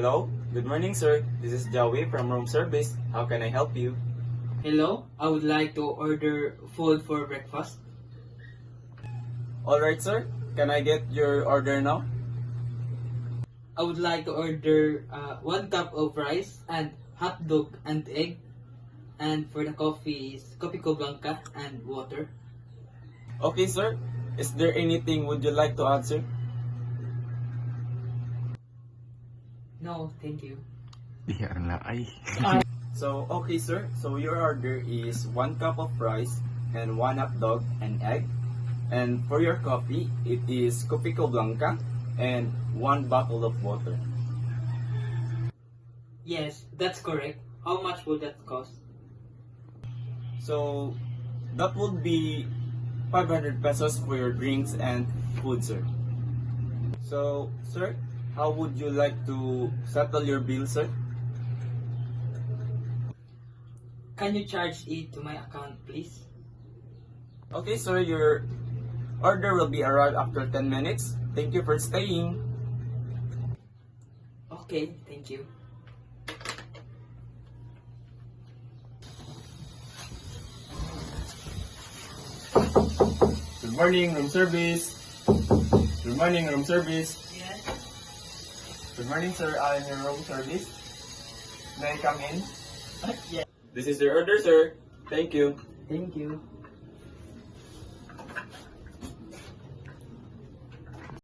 Hello, good morning sir. This is Joey from room service. How can I help you? Hello, I would like to order food for breakfast. Alright sir, can I get your order now? I would like to order 1 cup of rice and hot dog and egg. And for the coffee is Coffee Co Blanca and water. Okay sir, is there anything would you like to add sir? No, thank you. Iya na ay. So okay sir, so your order is 1 cup of rice and 1 hot dog and egg. And for your coffee, it is Coffee Co Blanca and 1 bottle of water. Yes, that's correct. How much would that cost? So that would be 500 pesos for your drinks and food sir. So sir, how would you like to settle your bill sir? Can you charge it to my account, please? Okay sir, your order will be arrived after 10 minutes. Thank you for staying. Okay, thank you. Good morning, room service. Good morning, room service. Yes. Good morning, sir. I am your room service. May I come in? Yeah. This is your order, sir. Thank you. Thank you.